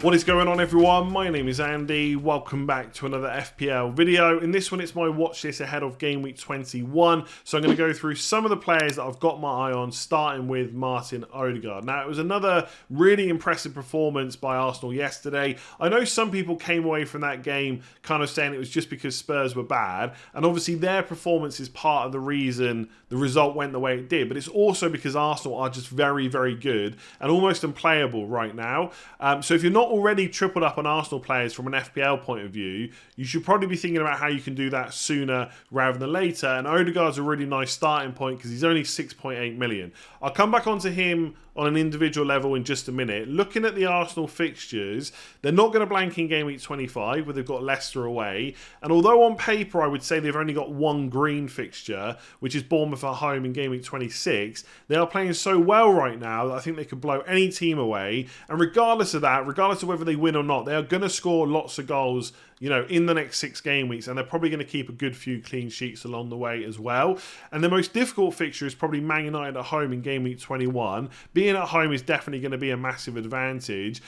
What is going on, everyone? My name is Andy. Welcome back to another FPL video. In this one, it's my watch list ahead of game week 21. So I'm going to go through some of the players that I've got my eye on, starting with Martin Odegaard. Now, it was another really impressive performance by Arsenal yesterday. I know some people came away from that game kind of saying it was just because Spurs were bad. And obviously their performance is part of the reason the result went the way it did. But it's also because Arsenal are just very, very good and almost unplayable right now. So if you're not already tripled up on Arsenal players from an FPL point of view, you should probably be thinking about how you can do that sooner rather than later. And Odegaard's a really nice starting point because he's only 6.8 million. I'll come back onto him on an individual level in just a minute. Looking at the Arsenal fixtures, they're not going to blank in game week 25 where they've got Leicester away. And although on paper I would say they've only got one green fixture, which is Bournemouth at home in game week 26, they are playing so well right now that I think they could blow any team away. And regardless of that, regardless of whether they win or not, they are going to score lots of goals, you know, in the next 6 game weeks, and they're probably going to keep a good few clean sheets along the way as well. And the most difficult fixture is probably Man United at home in game week 21. Being at home is definitely going to be a massive advantage.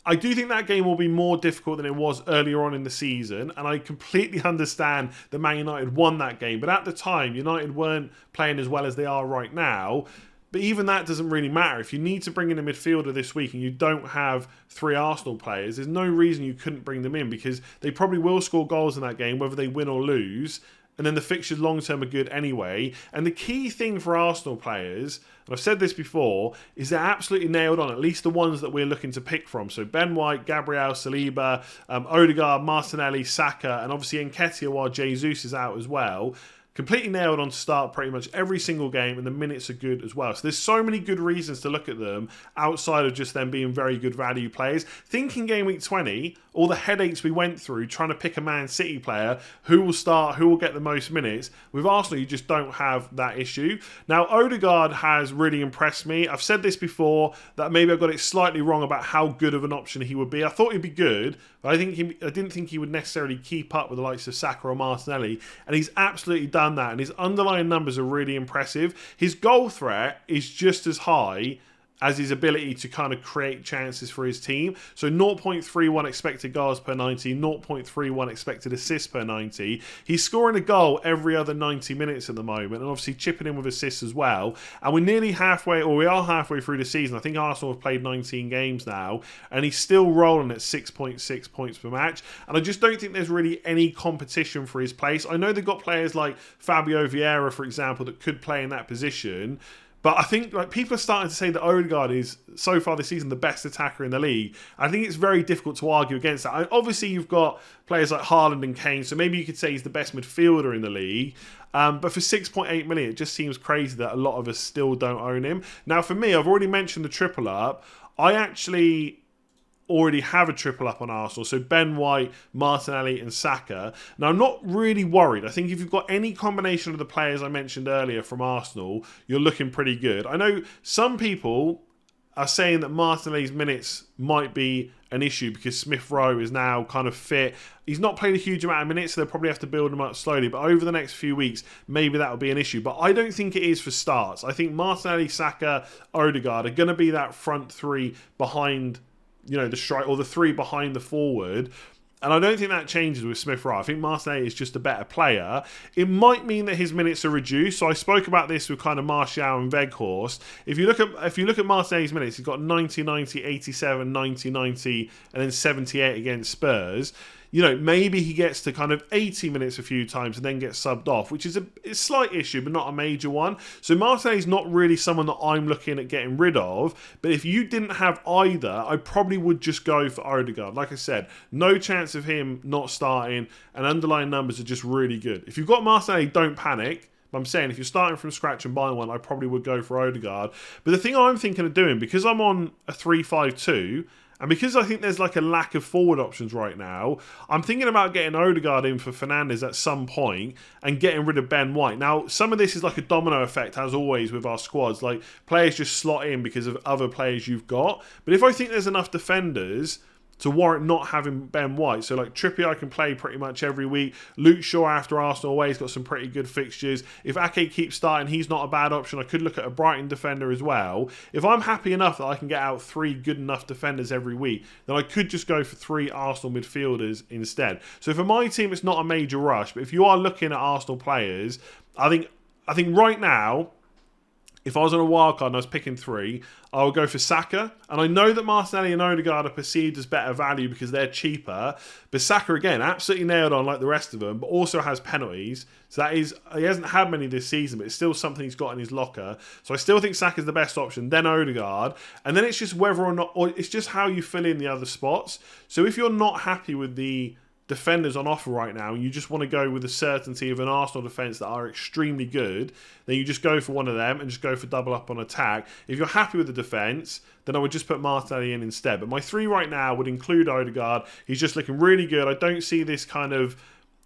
I do think that game will be more difficult than it was earlier on in the season, and I completely understand that Man United won that game, but at the time, United weren't playing as well as they are right now. But even that doesn't really matter. If you need to bring in a midfielder this week and you don't have 3 Arsenal players, there's no reason you couldn't bring them in because they probably will score goals in that game, whether they win or lose. And then the fixtures long-term are good anyway. And the key thing for Arsenal players, and I've said this before, is they're absolutely nailed on, at least the ones that we're looking to pick from. So Ben White, Gabriel, Saliba, Odegaard, Martinelli, Saka, and obviously Nketiah while Jesus is out as well. Completely nailed on to start pretty much every single game, and the minutes are good as well. So there's so many good reasons to look at them outside of just them being very good value players. Thinking game week 20, all the headaches we went through trying to pick a Man City player, who will start, who will get the most minutes. With Arsenal, you just don't have that issue. Now, Odegaard has really impressed me. I've said this before, that maybe I got it slightly wrong about how good of an option he would be. I thought he'd be good, but I didn't think he would necessarily keep up with the likes of Saka or Martinelli, and he's absolutely done that, and his underlying numbers are really impressive. His goal threat is just as high as his ability to kind of create chances for his team. So 0.31 expected goals per 90, 0.31 expected assists per 90. He's scoring a goal every other 90 minutes at the moment, and obviously chipping in with assists as well. And we're nearly halfway, or we are halfway through the season. I think Arsenal have played 19 games now, and he's still rolling at 6.6 points per match. And I just don't think there's really any competition for his place. I know they've got players like Fabio Vieira, for example, that could play in that position. But I think people are starting to say that Odegaard is, so far this season, the best attacker in the league. I think it's very difficult to argue against that. Obviously, you've got players like Haaland and Kane, so maybe you could say he's the best midfielder in the league. But for 6.8 million, it just seems crazy that a lot of us still don't own him. Now, for me, I've already mentioned the triple up. I actually already have a triple up on Arsenal, so Ben White, Martinelli and Saka. Now, I'm not really worried. I think if you've got any combination of the players I mentioned earlier from Arsenal, you're looking pretty good. I know some people are saying that Martinelli's minutes might be an issue because Smith Rowe is now kind of fit. He's not played a huge amount of minutes, so they'll probably have to build him up slowly. But over the next few weeks, maybe that will be an issue. But I don't think it is for starts. I think Martinelli, Saka, Odegaard are going to be that front 3 behind, you know, the strike, or the 3 behind the forward. And I don't think that changes with Smith Rowe. I think Martinelli is just a better player. It might mean that his minutes are reduced. So I spoke about this with kind of Martial and Weghorst. If you look at Martinelli's minutes, he's got 90, 90, 87, 90, 90, and then 78 against Spurs. You know, maybe he gets to kind of 80 minutes a few times and then gets subbed off, which is a slight issue, but not a major one. So Martinelli's not really someone that I'm looking at getting rid of. But if you didn't have either, I probably would just go for Odegaard. Like I said, no chance of him not starting, and underlying numbers are just really good. If you've got Martinelli, don't panic. I'm saying if you're starting from scratch and buying one, I probably would go for Odegaard. But the thing I'm thinking of doing, because I'm on a 3-5-2, and because I think there's like a lack of forward options right now, I'm thinking about getting Odegaard in for Fernandes at some point and getting rid of Ben White. Now, some of this is like a domino effect, as always, with our squads. Like, players just slot in because of other players you've got. But if I think there's enough defenders, to warrant not having Ben White. So like Trippier I can play pretty much every week. Luke Shaw after Arsenal away has got some pretty good fixtures. If Ake keeps starting, he's not a bad option. I could look at a Brighton defender as well. If I'm happy enough that I can get out 3 good enough defenders every week, then I could just go for 3 Arsenal midfielders instead. So for my team, it's not a major rush. But if you are looking at Arsenal players, I think right now, if I was on a wild card and I was picking 3, I would go for Saka. And I know that Martinelli and Odegaard are perceived as better value because they're cheaper. But Saka, again, absolutely nailed on like the rest of them, but also has penalties. So that is, he hasn't had many this season, but it's still something he's got in his locker. So I still think Saka's the best option, then Odegaard. And then it's just whether or not, or it's just how you fill in the other spots. So if you're not happy with the defenders on offer right now and you just want to go with the certainty of an Arsenal defence that are extremely good, then you just go for one of them and just go for double up on attack. If you're happy with the defence, then I would just put Martinelli in instead. But my 3 right now would include Odegaard. He's just looking really good. I don't see this kind of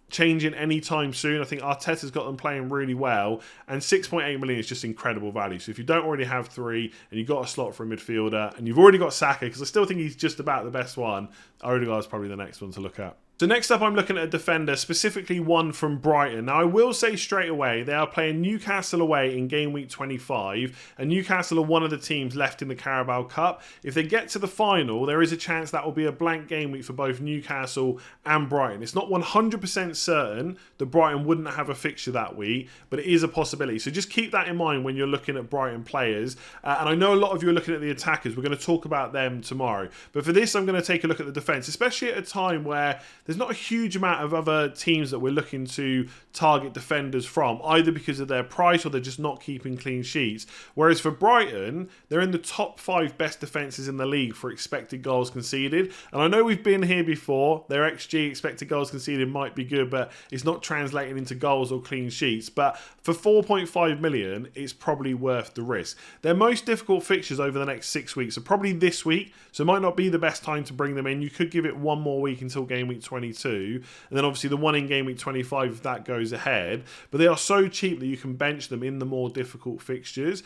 changing anytime soon. I think Arteta's got them playing really well, and 6.8 million is just incredible value. So if you don't already have 3 and you've got a slot for a midfielder and you've already got Saka, because I still think he's just about the best one, Odegaard's probably the next one to look at. So next up, I'm looking at a defender, specifically one from Brighton. Now, I will say straight away, they are playing Newcastle away in game week 25, and Newcastle are one of the teams left in the Carabao Cup. If they get to the final, there is a chance that will be a blank game week for both Newcastle and Brighton. It's not 100% certain that Brighton wouldn't have a fixture that week, but it is a possibility. So just keep that in mind when you're looking at Brighton players. And I know a lot of you are looking at the attackers. We're going to talk about them tomorrow. But for this, I'm going to take a look at the defence, especially at a time where there's not a huge amount of other teams that we're looking to target defenders from, either because of their price or they're just not keeping clean sheets. Whereas for Brighton, they're in the top 5 best defences in the league for expected goals conceded. And I know we've been here before. Their XG, expected goals conceded, might be good, but it's not translating into goals or clean sheets. But for 4.5 million, it's probably worth the risk. Their most difficult fixtures over the next 6 weeks are probably this week, so it might not be the best time to bring them in. You could give it one more week until game week 22. And then obviously the one in game week 25 if that goes ahead. But they are so cheap that you can bench them in the more difficult fixtures.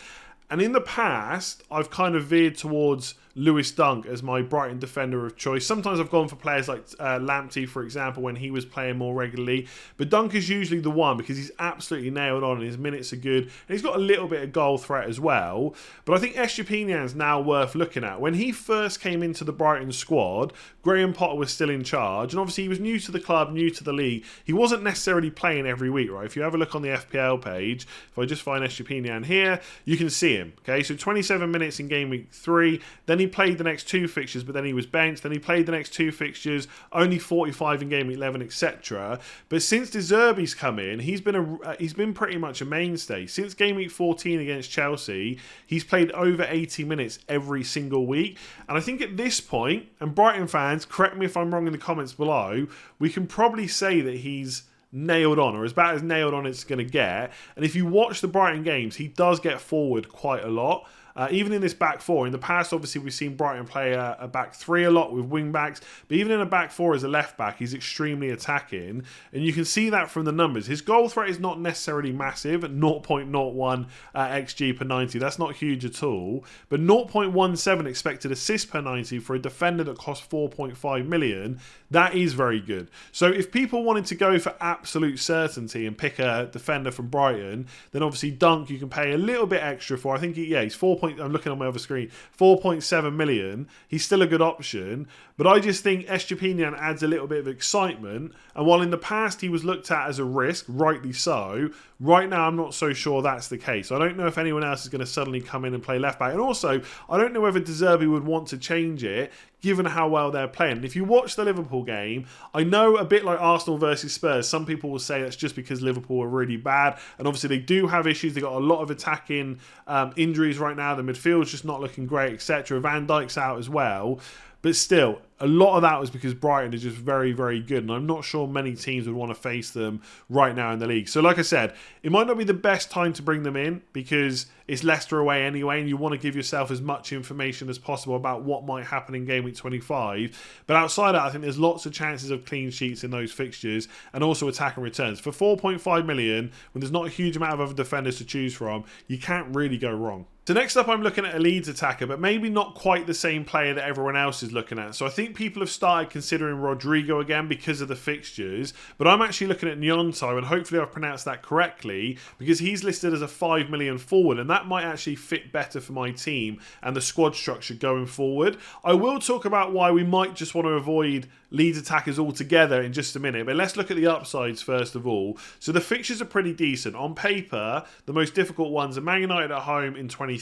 And in the past, I've kind of veered towards Lewis Dunk as my Brighton defender of choice. Sometimes I've gone for players like Lamptey, for example, when he was playing more regularly. But Dunk is usually the one because he's absolutely nailed on and his minutes are good. And he's got a little bit of goal threat as well. But I think Estupinan is now worth looking at. When he first came into the Brighton squad, Graham Potter was still in charge. And obviously he was new to the club, new to the league. He wasn't necessarily playing every week, right? If you have a look on the FPL page, if I just find Estupinan here, you can see him. Okay, so 27 minutes in game week 3. Then he played the next 2 fixtures, but then he was benched. Then he played the next 2 fixtures, only 45 in game week 11, etc. But since De Zerbi's come in, he's been pretty much a mainstay. Since game week 14 against Chelsea, he's played over 80 minutes every single week. And I think at this point, and Brighton fans, correct me if I'm wrong in the comments below, we can probably say that he's nailed on, or as bad as nailed on it's going to get. And if you watch the Brighton games, he does get forward quite a lot. Even in this back 4, in the past, obviously, we've seen Brighton play a back 3 a lot with wing backs. But even in a back 4 as a left back, he's extremely attacking. And you can see that from the numbers. His goal threat is not necessarily massive at 0.01 XG per 90. That's not huge at all. But 0.17 expected assist per 90 for a defender that costs 4.5 million, that is very good. So if people wanted to go for absolute certainty and pick a defender from Brighton, then obviously Dunk you can pay a little bit extra for. I think, he's 4. I'm looking on my other screen, 4.7 million. He's still a good option, but I just think Estupinan adds a little bit of excitement. And while in the past he was looked at as a risk, rightly so, right now I'm not so sure that's the case. I don't know if anyone else is going to suddenly come in and play left back. And also, I don't know whether De Zerbi would want to change it, given how well they're playing. And if you watch the Liverpool game, I know a bit like Arsenal versus Spurs, some people will say that's just because Liverpool are really bad. And obviously they do have issues. They've got a lot of attacking injuries right now. The midfield's just not looking great, etc. Van Dijk's out as well. But still, a lot of that was because Brighton is just very, very good. And I'm not sure many teams would want to face them right now in the league. So like I said, it might not be the best time to bring them in because it's Leicester away anyway. And you want to give yourself as much information as possible about what might happen in game week 25. But outside that, I think there's lots of chances of clean sheets in those fixtures and also attack and returns. For 4.5 million, when there's not a huge amount of other defenders to choose from, you can't really go wrong. So next up, I'm looking at a Leeds attacker, but maybe not quite the same player that everyone else is looking at. So I think people have started considering Rodrigo again because of the fixtures, but I'm actually looking at Gnonto, and hopefully I've pronounced that correctly, because he's listed as a 5 million forward, and that might actually fit better for my team and the squad structure going forward. I will talk about why we might just want to avoid Leeds attackers altogether in just a minute, but let's look at the upsides first of all. So the fixtures are pretty decent. On paper, the most difficult ones are Man United at home in 23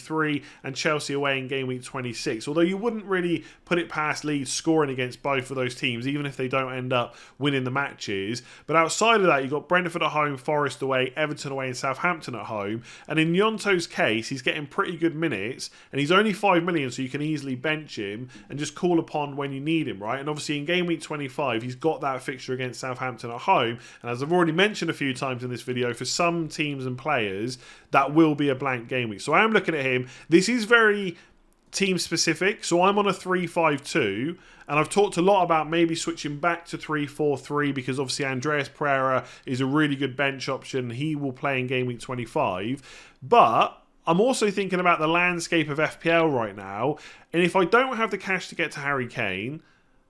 and Chelsea away in game week 26, although you wouldn't really put it past Leeds scoring against both of those teams, even if they don't end up winning the matches. But outside of that, you've got Brentford at home, Forest away, Everton away and Southampton at home, and in Gnonto's case, he's getting pretty good minutes, and he's only 5 million, so you can easily bench him and just call upon when you need him, right? And obviously in game week 25, he's got that fixture against Southampton at home, and as I've already mentioned a few times in this video, for some teams and players, that will be a blank game week. So I am looking at him. This is very team specific, so I'm on a 3-5-2, and I've talked a lot about maybe switching back to 3-4-3 because obviously Andreas Pereira is a really good bench option. He will play in game week 25, but I'm also thinking about the landscape of FPL right now, and if I don't have the cash to get to Harry Kane,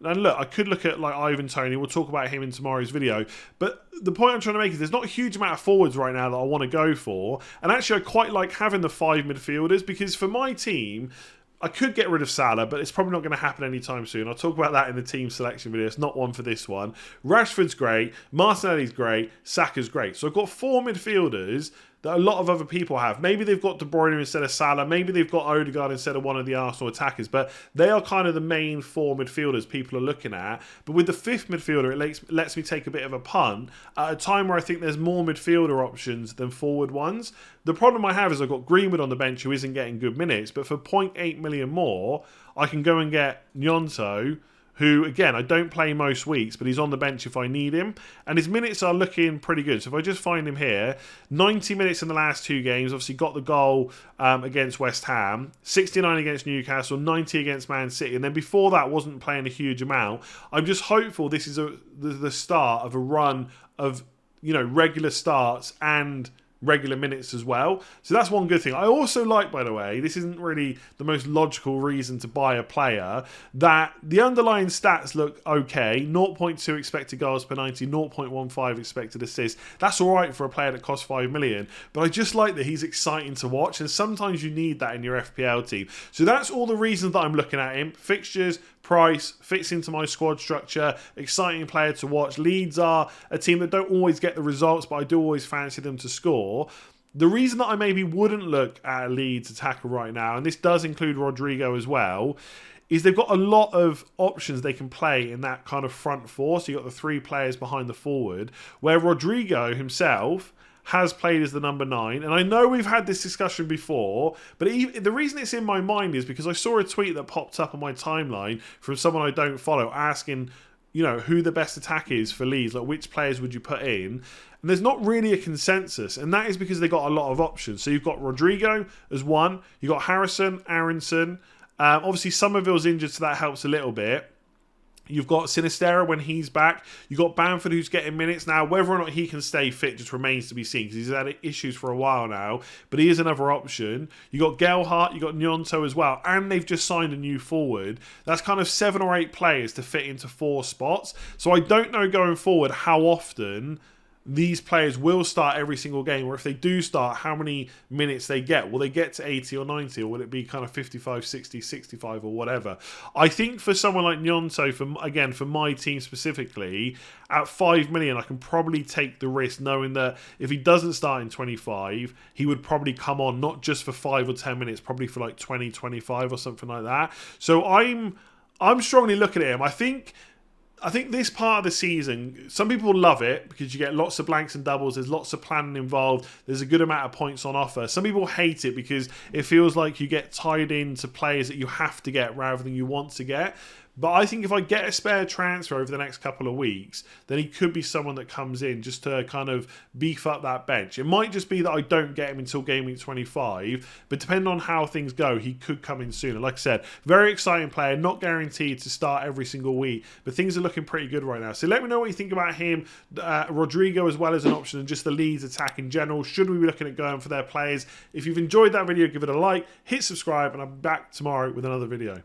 and look, I could look at like Ivan Toney. We'll talk about him in tomorrow's video. But the point I'm trying to make is there's not a huge amount of forwards right now that I want to go for. And actually, I quite like having the 5 midfielders because for my team, I could get rid of Salah, but it's probably not going to happen anytime soon. I'll talk about that in the team selection video. It's not one for this one. Rashford's great. Martinelli's great. Saka's great. So I've got 4 midfielders that a lot of other people have. Maybe they've got De Bruyne instead of Salah. Maybe they've got Odegaard instead of one of the Arsenal attackers. But they are kind of the main 4 midfielders people are looking at. But with the 5th midfielder, it lets me take a bit of a punt at a time where I think there's more midfielder options than forward ones. The problem I have is I've got Greenwood on the bench who isn't getting good minutes. But for 0.8 million more, I can go and get Gnonto, who, again, I don't play most weeks, but he's on the bench if I need him. And his minutes are looking pretty good. So if I just find him here, 90 minutes in the last 2 games, obviously got the goal against West Ham, 69 against Newcastle, 90 against Man City. And then before that, wasn't playing a huge amount. I'm just hopeful this is the start of a run of, regular starts and regular minutes as well. So that's one good thing. I also like, by the way, this isn't really the most logical reason to buy a player, that the underlying stats look okay. 0.2 expected goals per 90, 0.15 expected assists. That's all right for a player that costs 5 million, but I just like that he's exciting to watch, and sometimes you need that in your FPL team. So that's all the reasons that I'm looking at him. Fixtures, price, fits into my squad structure, exciting player to watch. Leeds are a team that don't always get the results, but I do always fancy them to score. The reason that I maybe wouldn't look at a Leeds attacker right now, and this does include Rodrigo as well, is they've got a lot of options they can play in that kind of front 4. So you've got the 3 players behind the forward, where Rodrigo himself has played as the number 9. And I know we've had this discussion before, but the reason it's in my mind is because I saw a tweet that popped up on my timeline from someone I don't follow asking, who the best attack is for Leeds, like which players would you put in? And there's not really a consensus, and that is because they got a lot of options. So you've got Rodrigo as one, you've got Harrison, Aronson, obviously Somerville's injured, so that helps a little bit. You've got Sinistera when he's back. You've got Bamford who's getting minutes now. Whether or not he can stay fit just remains to be seen because he's had issues for a while now. But he is another option. You've got Gelhardt. You've got Gnonto as well. And they've just signed a new forward. That's kind of 7 or 8 players to fit into 4 spots. So I don't know going forward how often these players will start every single game, or if they do start, how many minutes they get. Will they get to 80 or 90, or will it be kind of 55, 60, 65 or whatever? I think for someone like Gnonto, for my team specifically, at 5 million, I can probably take the risk knowing that if he doesn't start in 25, he would probably come on not just for 5 or 10 minutes, probably for like 20, 25 or something like that. So I'm strongly looking at him. I think this part of the season, some people love it because you get lots of blanks and doubles. There's lots of planning involved. There's a good amount of points on offer. Some people hate it because it feels like you get tied into players that you have to get rather than you want to get. But I think if I get a spare transfer over the next couple of weeks, then he could be someone that comes in just to kind of beef up that bench. It might just be that I don't get him until game week 25, but depending on how things go, he could come in sooner. Like I said, very exciting player, not guaranteed to start every single week, but things are looking pretty good right now. So let me know what you think about him, Rodrigo as well as an option, and just the Leeds attack in general. Should we be looking at going for their players? If you've enjoyed that video, give it a like, hit subscribe, and I'm back tomorrow with another video.